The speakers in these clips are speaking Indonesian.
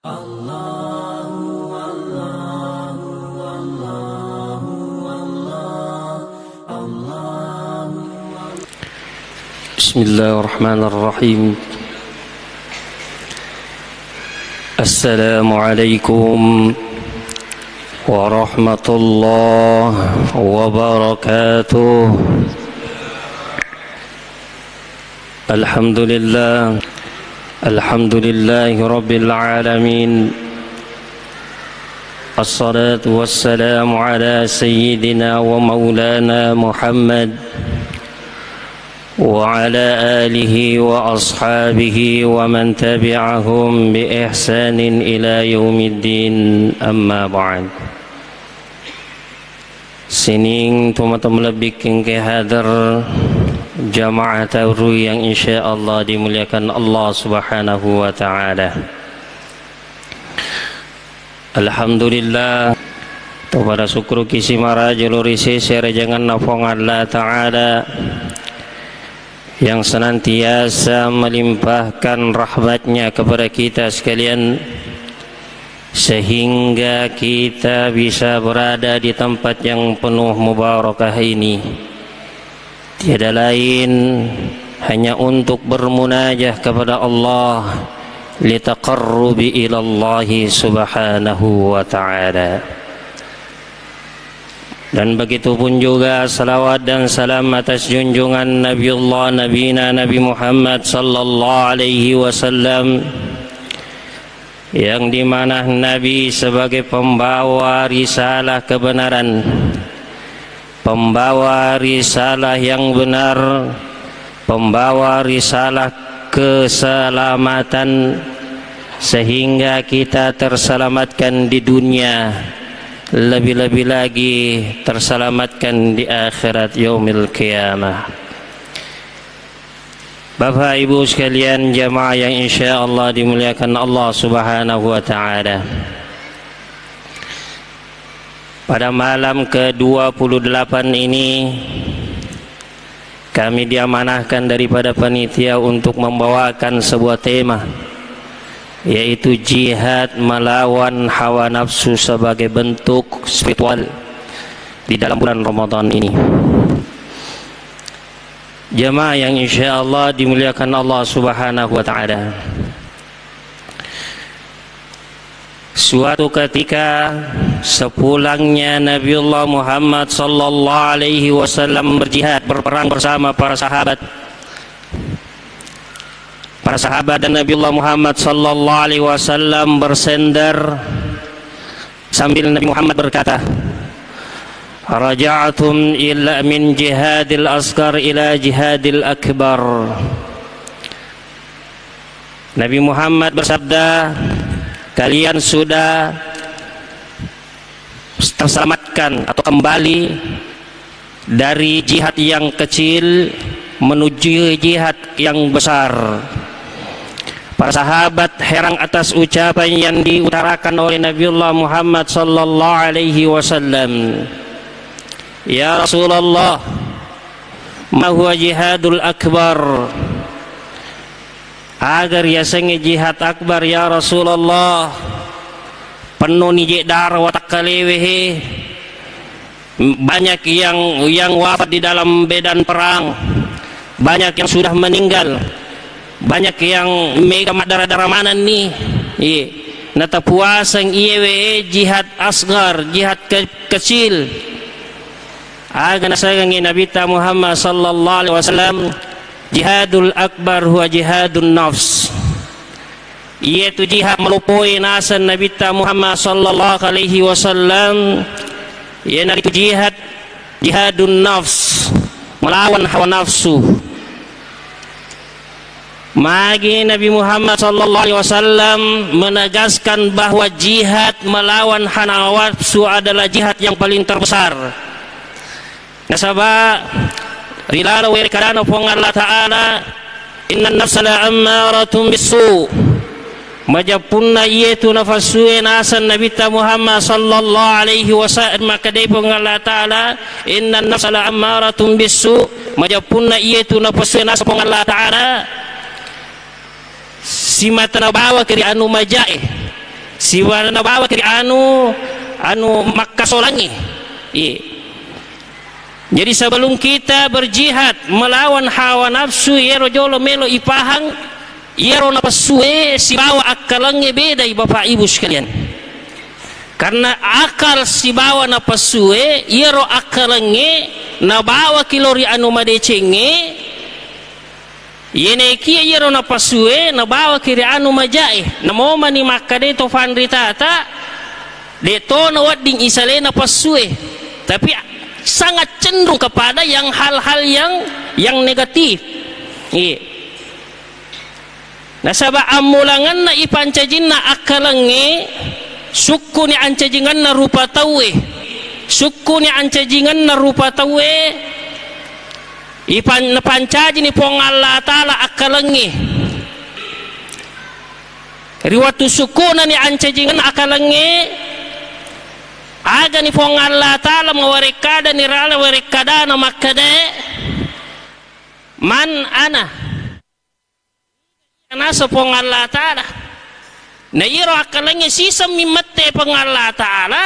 Bismillahirrahmanirrahim. Assalamualaikum warahmatullahi wabarakatuh. Alhamdulillahi rabbil alamin. Assalatu wassalamu ala sayyidina wa maulana Muhammad wa ala alihi wa ashabihi wa man tabi'ahum bi ihsanin ila yaumiddin, amma ba'd. Sining teman-teman lebih ke hadar jamaah tawru yang insyaallah dimuliakan Allah Subhanahu wa taala. Alhamdulillah, kepada syukur kisi mara jaluri sesere jangan nafong Allah taala yang senantiasa melimpahkan rahmatnya kepada kita sekalian, sehingga kita bisa berada di tempat yang penuh mubarakah ini. Tiada lain hanya untuk bermunajah kepada Allah, litaqarrubi ilallahi subhanahu wa ta'ala. Dan begitu pun juga salawat dan salam atas junjungan Nabiullah Nabina Nabi Muhammad sallallahu alaihi wasallam, yang dimana Nabi sebagai pembawa risalah kebenaran, pembawa risalah yang benar, pembawa risalah keselamatan, sehingga kita terselamatkan di dunia, lebih-lebih lagi terselamatkan di akhirat yaumil qiyamah. Bapak Ibu sekalian jamaah yang insyaallah dimuliakan Allah Subhanahu wa taala. Pada malam ke-28 ini kami diamanahkan daripada panitia untuk membawakan sebuah tema, yaitu jihad melawan hawa nafsu sebagai bentuk spiritual di dalam bulan Ramadan ini. Jamaah yang insyaallah dimuliakan Allah Subhanahu wa taala. Suatu ketika sepulangnya Nabiullah Muhammad sallallahu alaihi wasallam berjihad, berperang bersama para sahabat dan Nabiullah Muhammad sallallahu alaihi wasallam bersender sambil Nabi Muhammad berkata, raja'tum illa min jihadil asghar ila jihadil akbar. Nabi Muhammad bersabda, kalian sudah terselamatkan atau kembali dari jihad yang kecil menuju jihad yang besar. Para sahabat heran atas ucapan yang diutarakan oleh Nabiullah Muhammad sallallahu alaihi wasallam. Ya Rasulullah, ma huwa jihadul akbar? Agar ya sengi jihad akbar ya Rasulullah, penuh ni dar watak kalewehe, banyak yang wafat di dalam medan perang, banyak yang sudah meninggal, banyak yang mega darah-darah mana nih nata puasang iyewe jihad asgar, jihad kecil. Aga nasagangi Nabi Muhammad sallallahu alaihi wasallam, jihadul akbar huwa jihadun nafs, yaitu jihad melupui nasan Nabi Muhammad sallallahu alaihi wasallam, yaitu jihadun nafs, melawan hawa nafsu. Magi Nabi Muhammad sallallahu alaihi wasallam menegaskan bahwa jihad melawan hawa nafsu adalah jihad yang paling terbesar. Nasaba rilala wa karana fong Allah taala, innan nafsa la ammaratun bisu, majapunna yaitu nafasue nasan Nabi Muhammad sallallahu alaihi wasallam, maka dai fong Allah taala, innan nafsa la ammaratun bisu, majapunna yaitu nafasue nasan fong Allah taala, si mata na bawa kiri anu majae siwa na bawa kiri anu makasolangi. Jadi sebelum kita berjihad melawan hawa nafsu yero jolo melo ipahang yero napasue si bawa akalange beda bapak ibu sekalian. Karena akal si bawa napasue yero akalange na bawa kilori anu madecenge yene kia yero napasue na bawa kiri anu majae na mo mani makade to fandri tata deto na wading isale napasue, tapi sangat cenderung kepada yang hal-hal yang negatif. Nah sabab amulangan na ipancajin na akalange suku ni ancajingan na rupa tawe, suku ni ancajingan na rupa tawe ipan napancaji ni pong Allah Ta'ala akalange riwatu suku na ni ancajingan akalange aga ni pong Allah Ta'ala mawarekada ni rala warekada na makade man ana nasa pong Allah Ta'ala na iro akalange sisa mimate pong Allah Ta'ala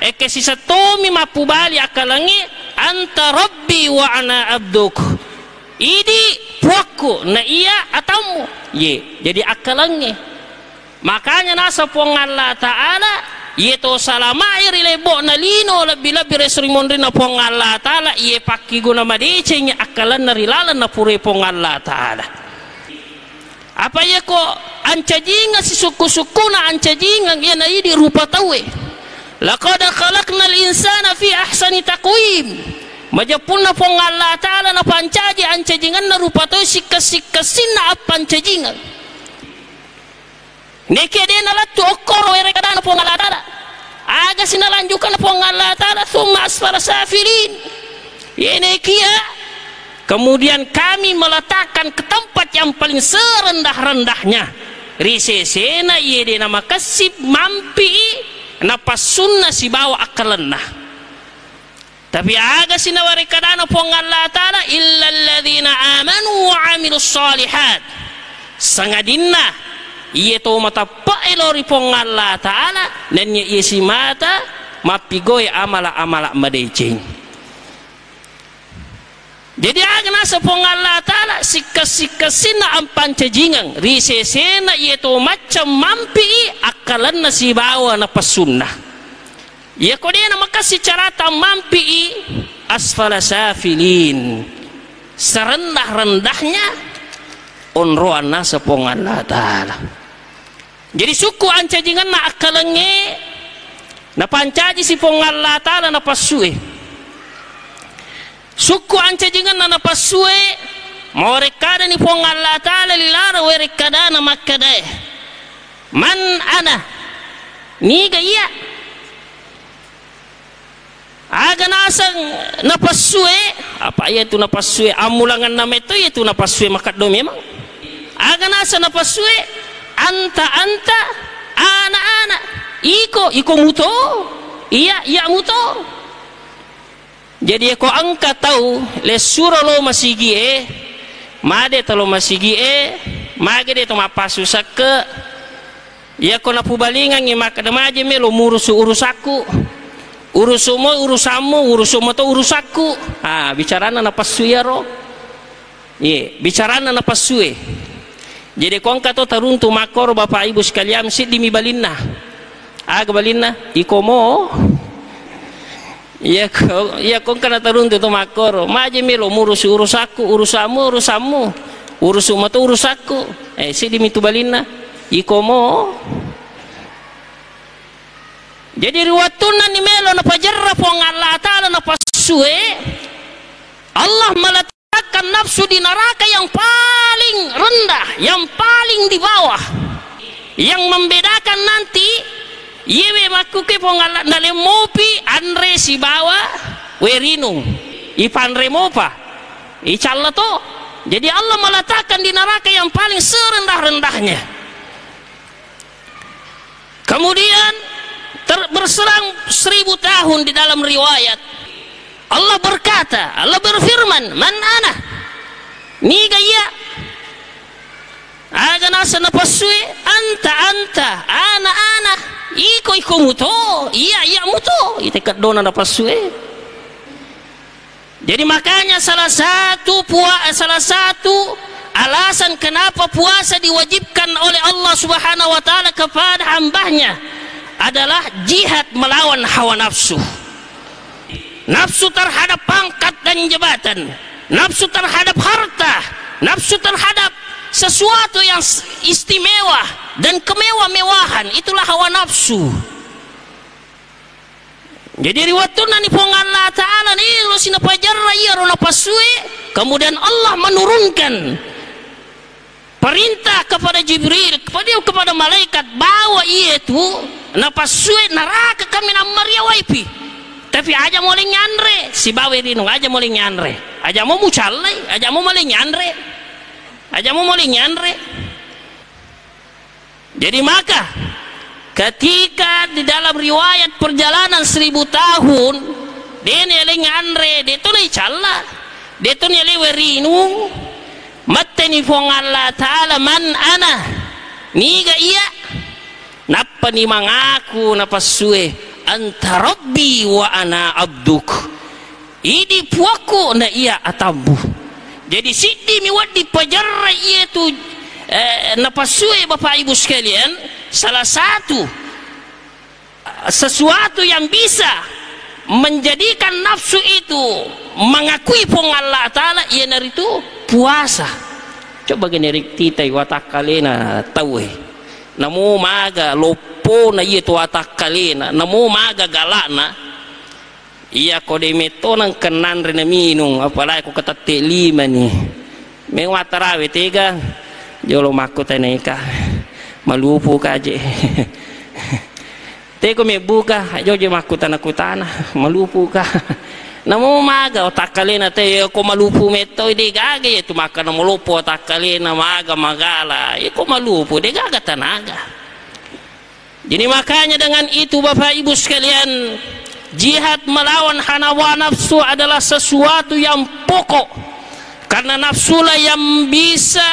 eke sisa tomi mapubali akalange anta rabbi wa ana abduk idi puakku na iya atamu jadi akalange makanya nasa pong Allah Ta'ala yeto salama iri lebo na lino labi-labi resrimondri na pong Allah Ta'ala iye paki guna madece nya akalan na rilalan na pure pong Allah Ta'ala. Apa ya ko ancajinga si suku-suku na ancajinga ya na idi rupa tawe laqad khalaqnal insana fi ahsani taqwim majapun na pong Allah Ta'ala na pancaji ancajingan na rupa tawe sikas-sikasin na apancajingan neke dia nalat tu okor were kadana pong Allah Ta'ala aga sinalanjukan pong Allah Ta'ala thumma asfala safilin ini kia kemudian kami meletakkan ke tempat yang paling serendah-rendahnya risesena ye dia nama kasib mampi napa sunnah si bawa akalenna tapi aga sinawari kadana pong Allah Ta'ala illa alladhina amanu wa amilus salihat sangadinna iya to mata paelori pong Allah Ta'ala dan iya si mata mapigoy amala-amala madeceng jadi agna sa pong Allah Ta'ala sikas-sikasina ang pancajingang risesena iya to macam mampi akalan na si bawa na pasunna iya ko dia na makasi carata mampi asfala safilin serendah-rendahnya onroan na sa pong Allah Ta'ala. Jadi suku ancajingan na akalange na pancaji si pong Allah Ta'ala na pasue suku ancajingan na napasue mau rekada ni pong Allah Ta'ala lilara we rekada na makade man ana ni gaya aga nasang napasue apa ya itu napasue amulangan nama itu ya itu napasue makado memang aga nasa napasue anta anak iko muto iya muto jadi ko angka tahu le suro lo masigi made talo masigi mage de to mapasu sakke ya ko na pubalingan ngi makadamaje me lo urusaku urusumo to urusaku bicarana na pasuya ro bicarana na pasue jadi kong kato taruntu makor bapak ibu sekalian si dimi balinna aga balinna ikomo ya kong kana taruntu to makor maje melo urusaku urusamu urusumo to urusaku si dimi tu balinna ikomo jadi riwatuna ni melo na pajarra pong Allah Ta'ala na pasue Allah meletakkan nafsu di neraka yang paling rendah, yang paling di bawah, yang membedakan nanti yewe makuke pongala nale mopi andre si bawa werinung ipanre mopa icalla to. Jadi Allah meletakkan di neraka yang paling serendah-rendahnya. Kemudian berserang 1000 tahun di dalam riwayat Allah berkata, Allah berfirman, man ana ni gaya aga nasa napasui anta ana iko muto, iya muto, itekat dona na pasue. Jadi makanya salah satu alasan kenapa puasa diwajibkan oleh Allah Subhanahu wa taala kepada hambanya adalah jihad melawan hawa nafsu. Nafsu terhadap pangkat dan jabatan, nafsu terhadap harta, nafsu terhadap sesuatu yang istimewa dan kemewah-mewahan, itulah hawa nafsu. Jadi riwayatna ni pong Allah Ta'ala ni lo sinapajarra iya ro napasue, kemudian Allah menurunkan perintah kepada Jibril, kepada malaikat, bawa ia itu napasue neraka kami namaria waipi. Tapi aja mulai nyanre si bawe rinung aja mulai nyanre, aja mau mucalai, aja mau mulai nyanre, aja mau mulai nyanre. Jadi maka ketika di dalam riwayat perjalanan 1000 tahun dia nilai nyanre, dia tu nilai cala, dia tu nilai werinung mateni fong Allah Ta'ala man ana niga iya napa ni mangaku napasue anta rabbi wa ana abduk, ini puaku na iya atambu. Jadi sidi miwadi pajarra iya tu napasue Bapak Ibu sekalian, salah satu sesuatu yang bisa menjadikan nafsu itu mengakui pong Allah Ta'ala ia naritu puasa. Coba gini titai watak kalena tahu namu maga lopo na iya tu watak kalena namu maga galana iya kode meto nang kenan rena minung apalagi aku kata T5 nih mewatarawe tega jolo makku taneka malupu kaje teko me buka jojo makku tanah malupu ka namo maga otak kalena te ko malupu meto ide gage itu maka namo lupu otak kalena maga magala ko malupu de gaga tanaga. Jadi makanya dengan itu Bapak Ibu sekalian, jihad melawan hawa nafsu adalah sesuatu yang pokok, karena nafsulah yang bisa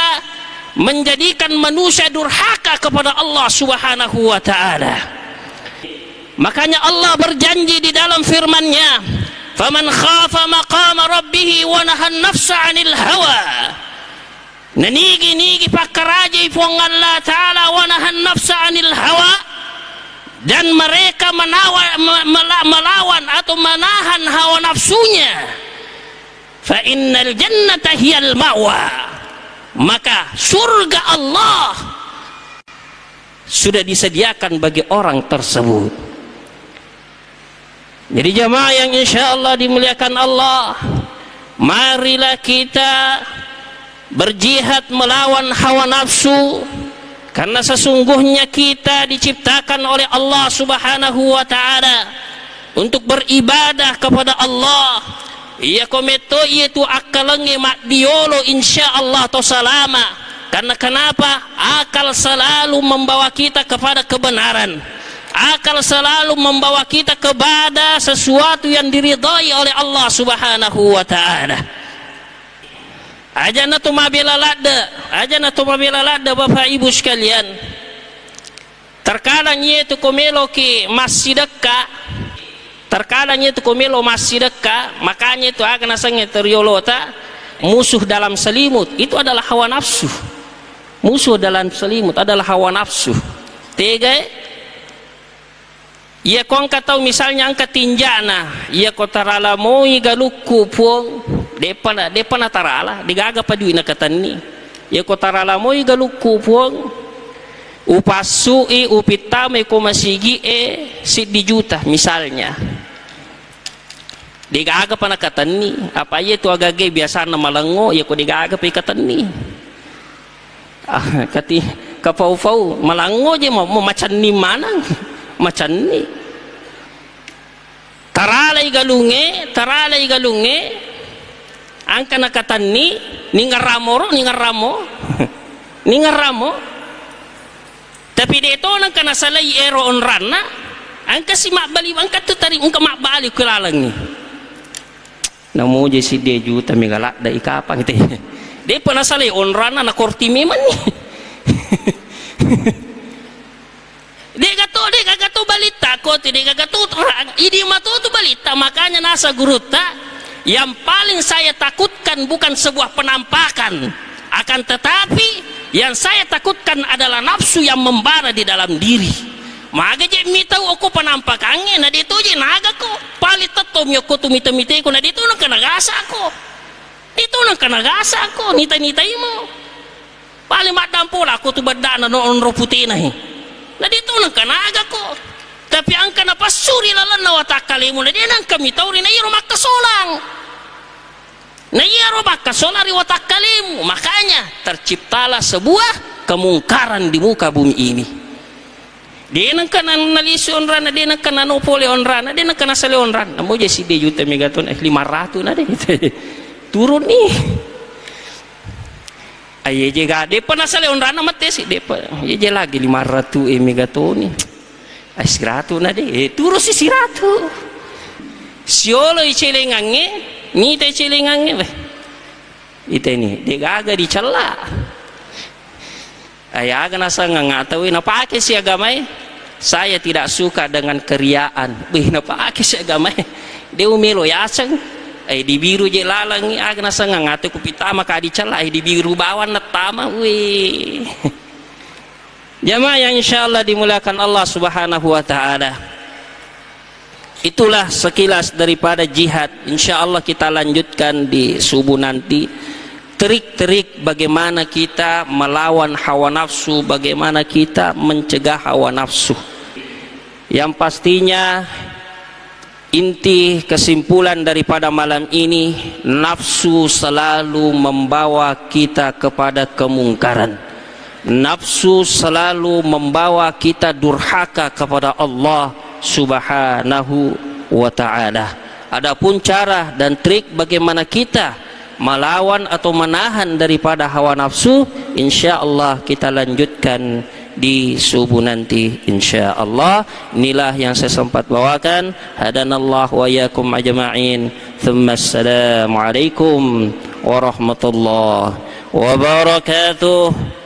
menjadikan manusia durhaka kepada Allah Subhanahu wa taala. Makanya Allah berjanji di dalam firman-Nya, "Faman khafa maqama rabbih wa nahan nafsa 'anil hawa." Nanigi pakaraji pong Allah taala wa nahan nafsa 'anil hawa, dan mereka melawan atau menahan hawa nafsunya, fa innal jannata hiyal ma'wa, maka surga Allah sudah disediakan bagi orang tersebut. Jadi jamaah yang insya Allah dimuliakan Allah, marilah kita berjihad melawan hawa nafsu, karena sesungguhnya kita diciptakan oleh Allah Subhanahu wa taala untuk beribadah kepada Allah. Ia kometo itu akalange mak diolo insyaallah to salama. Karena kenapa? Akal selalu membawa kita kepada kebenaran. Akal selalu membawa kita kepada sesuatu yang diridhai oleh Allah Subhanahu wa taala. Aja na to mabela lada Bapak Ibu sekalian. Terkadang itu komelo ki masih dekat, terkadang itu komelo masih dekat, makanya itu akan asangnya teriolota musuh dalam selimut itu adalah hawa nafsu. Musuh dalam selimut adalah hawa nafsu. Tega ia kau tahu misalnya angkat tinjana, ia kau tarala moi galuku puang depan tarala digaga padui na katani, ia kau tarala moi galuku puang upasui upitame ko masigi siddi juta misalnya digaga pa na katani, apa ia tu agage biasa na malango ia ko digaga pa katani. Kati kapau-pau malango je mau macan ni mana macan ni taralay galunge angka nakatan ni ningaramo tapi dito nang kanasalay ero on rana angka si makbali angka tu tari angka makbali kulalang ni namo je si deju tamigala da ikapang te de panasalay on rana na kortimi man ni Dia gato balita ko, tidak gato terang. Ini matu tu balita, makanya nasa guruta. Yang paling saya takutkan bukan sebuah penampakan, akan tetapi yang saya takutkan adalah nafsu yang membara di dalam diri. Maka je mitau aku penampakannya, na dito je naga ko. Palit tatom yo ko tumita-mita ko, na dito nang kanagasa ko. Dito nang kanagasa ko, nita-nitay mo. Paling madam pula ako tu badana noon ro puti na hi. Na dito nang kanaga ko. Tapi ang kanapasuri lalan na watakali mo na di nang kami tawri na iro makasolang. Na iro makasolang ri watakali mo. Makanya terciptalah sebuah kemungkaran di muka bumi ini. Di nang kanan nalisi onran, di nang kanan upole onran, di nang kanasale onran. Namo je si de juta megaton 500 na de. Turun nih. Aye je ga de panasale onran na mate si de je lagi 500 megaton ni. Ay siratu na de turo si siratu siolo icelengange ni te celengange be ite ni de gaga dicela ay aga nasa ngatawi na pakai si agamai. Saya tidak suka dengan keriaan beh na pakai si agamai de umelo yasang ay di biru je lalang aga nasa ngatawi kupitama ka dicela ay di biru bawan na tama we. Jamaah yang insyaallah dimuliakan Allah subhanahu wa ta'ala, itulah sekilas daripada jihad. Insyaallah kita lanjutkan di subuh nanti trik-trik bagaimana kita melawan hawa nafsu, bagaimana kita mencegah hawa nafsu. Yang pastinya inti kesimpulan daripada malam ini, nafsu selalu membawa kita kepada kemungkaran. Nafsu selalu membawa kita durhaka kepada Allah subhanahu wa ta'ala. Adapun cara dan trik bagaimana kita melawan atau menahan daripada hawa nafsu, insyaallah kita lanjutkan di subuh nanti insyaallah. Inilah yang saya sempat bawakan. Hadanallah wa iyyakum ajma'in. Tsumma assalamu alaikum warahmatullahi wabarakatuh.